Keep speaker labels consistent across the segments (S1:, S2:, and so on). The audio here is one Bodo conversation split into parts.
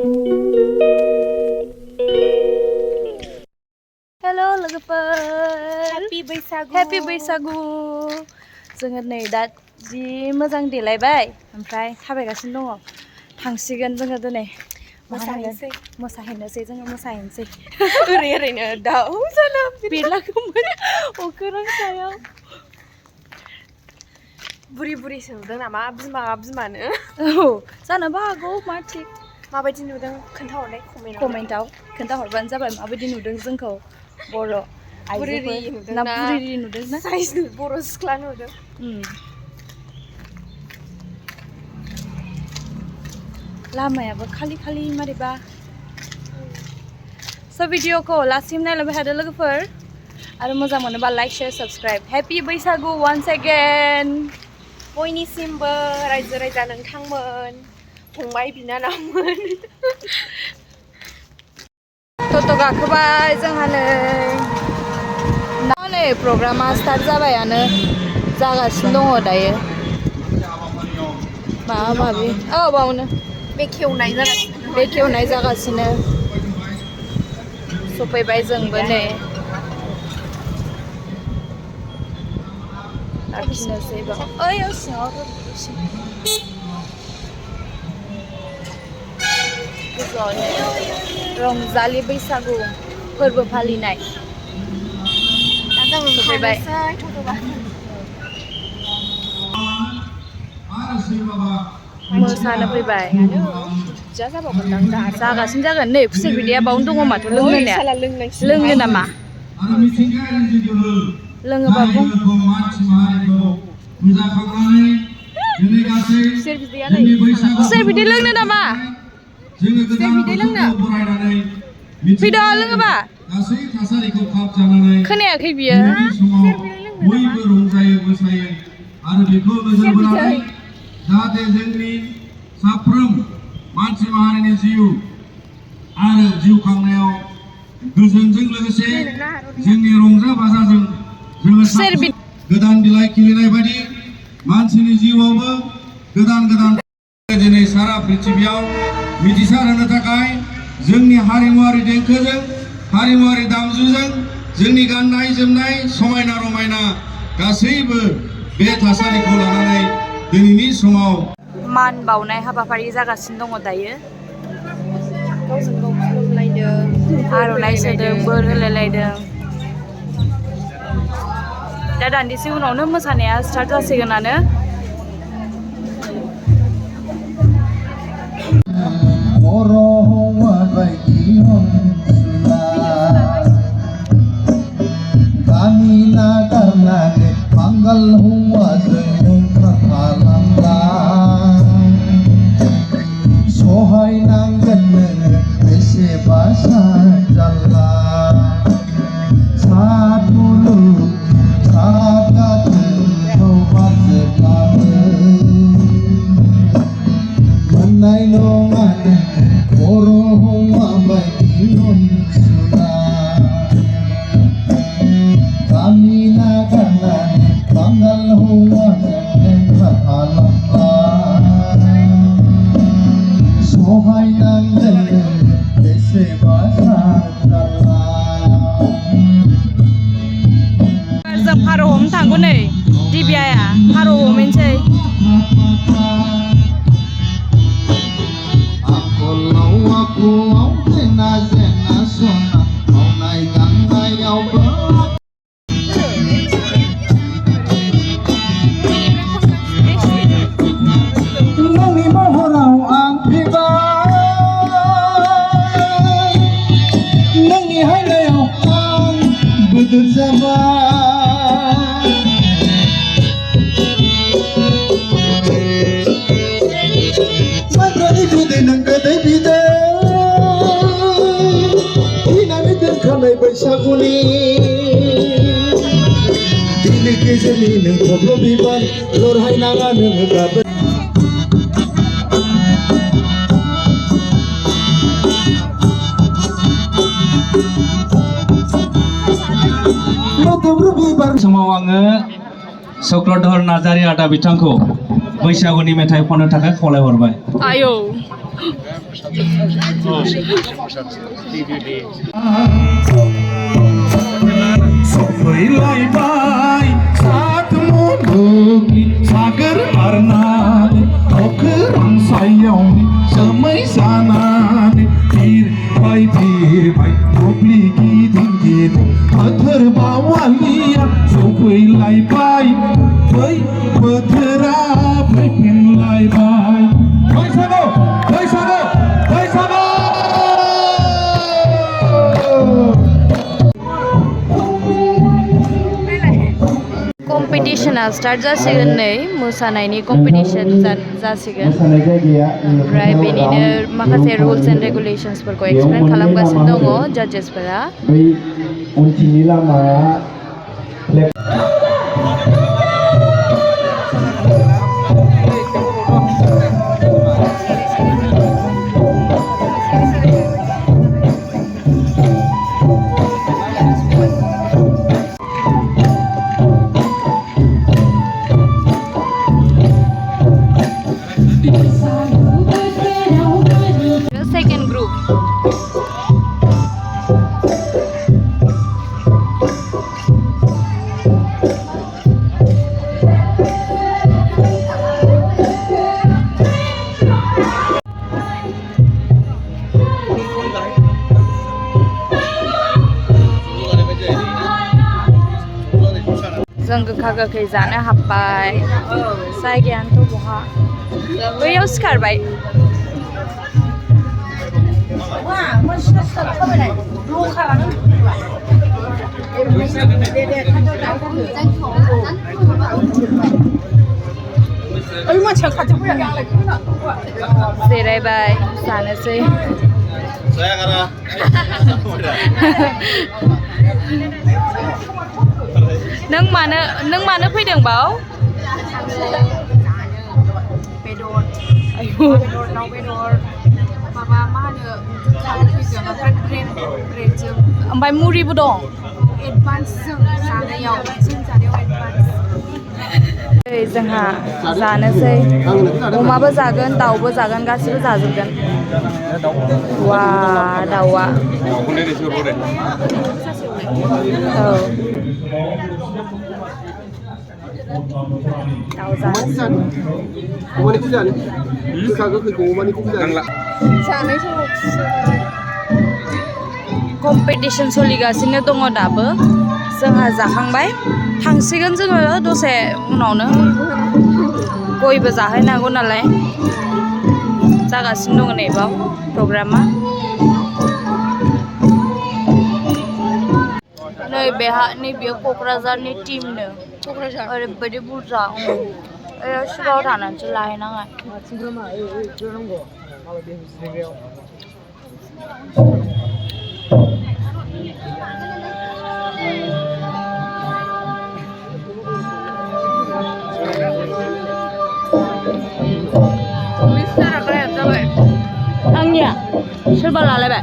S1: Hello लोगोफोर Happy बैसागु जोङो नै दा जि मोजां देलायबाय ओमफ्राय थाबायगासिनो दङ थांसिगोन जोङो दिनै मोसाहैनोसै जोङो मोसाहैनोसै
S2: ओरैनो दाउ जाना
S1: बिरलांगौमोन अख्रां सायाव
S2: बुरि सोंदों नामा बिमानो
S1: औ जानोबो हागौ मा थिग
S2: माबायदि नुदों खोन्थाहरनाय
S1: कमेन्टआव खोन्थाहरबानो जाबाय माबायदि नुदों जोंखौ बर'
S2: बुरिरि
S1: आइजोफोर
S2: नुदों
S1: ना बुरिरि नुदों ना
S2: साइज बर' सिख्ला नुदों
S1: लामायाबो खालि मारैबा स' भिडिअखौ लासिम नायलांबाय थादो लोगोफोर आरो मोजां मोनोबा लाइक शेयार साबस्क्राइब हेपि बैसागु वान्स एगेन
S2: बयनिसिमबो रायजो राजा नोंथांमोन फंबाय बिनानावमोन
S1: टट' गाखोबाय जोंहा नै प्रग्रामा स्टार्ट जाबायानो जागासिनो दङ दायो माबा माबि औ बावनो बेखेवनाय जागासिनो सफैबाय जोंबो नै लाखिनोसै बा ओइ सिङाव रंजालि बैसागु फोरबो फालिनाय सफैबाय मोसानो फैबाय जागासिनो जागोन नै खुसेर बिदैया बावनो दङ माथो लोंनो लोंनो नामा लोङोबा बुं खुसेर बिदै लोंनो नामा फैद' लोङोबा खोनायाखै बियो
S3: बयबो रंजायो मोसायो आरो बेखौ नोजोर बोनानै जाहाथे जोंनि साफ्रोम मानसि माहारिनि जिउ आरो जिउ खांनायाव गोजोनजों लोगोसे जोंनि रंजा बाजाजों जोङो गोदान बिलाइ खिलिनाय बायदि मानसिनि जिउआवबो गोदान दिनै सारा पृथिबियाव मिथिसार होनो थाखाय जोंनि हारिमुआरि देंखोजों हारिमुआरि दामजुजों जोंनि गाननाय जोमनाय समायना रमायना गासैबो बे थासारिखौ लानानै दिनैनि समाव
S1: मान बावनाय हाबाफारि जागासिनो दङ दायो
S2: गावजों गाव खुलुमलायदों
S1: आर'नाइ सोदों बोर होलायलायदों दा दान्दिसे उनावनो मोसानाया start जासिगोनानो
S3: Manggal huwa jeung katalang sohai nanggen bese basa jalla satulu sakatu tobat sekate menai nongan oro huwa bagiun sudah kami nagalan Manggal huwa jeung katalang sohai nanggen bese basa jalla
S1: जों फारौ हमनो थांगौ नै दिबियाया फारौ हमहैनोसै
S3: aku zena sona mau naik gangayau Nami mohorau ang piba Nani halayaw ang budul sabah Magani bude ng kaday bide Hinamitin kalay baysakuli Dili kizili ng koblobiban Lorhay na nga ng kabat Semawange
S4: Chakradhar Narzary आदा बिथांखौ बैसागुनि मेथाइ खननो थाखाय खावलायहरबाय।
S1: आयौ
S3: सफैलायबाय सात मुलुगनि सागोर बारनानै अख्रां सायावनि जोमै जानानै बिरबाय दुब्लि गिदिं गिदिं बोथोर बावालिया सफैलायबाय बै बोथोरा फैफिनलायबाय। बैसागु बैसागु बैसागु
S1: कम्पिटिशना स्टार्ट जासिगोन नै मोसानायनि कम्पिटिशन जासिगोन ओमफ्राय बेनिनो माखासे रुल्स एन्ड रेगुलेशन्सफोरखौ एक्सप्लेन खालामगासिनो दङ जाजेसफोरा।
S3: बै उनथिंनि लामाया
S1: सेकेन्ड ग्रुप जों गोखा गोखै जानो हाबबाय जायगायानोथ' बहा बैयाव सिखारबाय। जिरायबाय जानोसै नों मानो फैदों बाव?
S2: दाउ बेदर माबा मा होनो खालामफैजों ओमफ्राय ब्रेडजों
S1: ओमफ्राय मुरिबो दं।
S2: एडभान्स जों जानायाव एडभान्स
S1: जोंहा जानोसै अमाबो जागोन दाउबो जागोन गासिबो जाजोबगोन। वा दाउआ औ दाउ जानोसै
S2: जानाय समाव
S1: कम्पिटिशन सोलिगासिनो दङ दाबो। जोंहा जाखांबाय थांसिगोन जोङो दसे उनावनो गयबो जाहैनांगौ नालाय जागासिनो दङ नैबाव प्रग्रामा। नैबेयो क'क्राझारनि टीमनो ओरैबायदि बुरजा सिगाङाव थानानैसो लाहैनाङा। आंनिया सोरबा लालायबाय?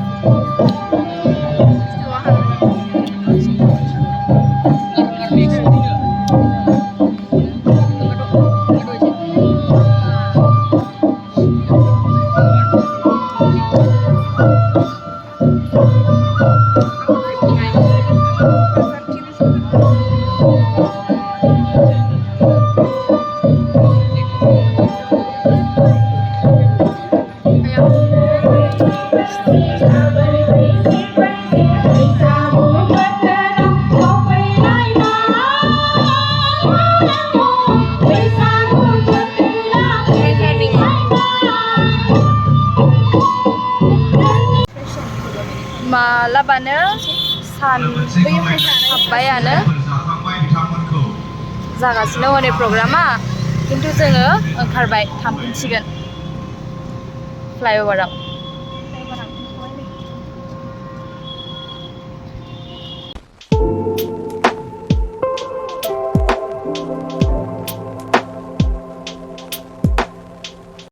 S1: मालाबानो सानब्रै हाबबायानो जागासिनो हनै प्रग्रामा खिन्थु जोङो ओंखारबाय थांफिनसिगोन फ्लाइअभाराव।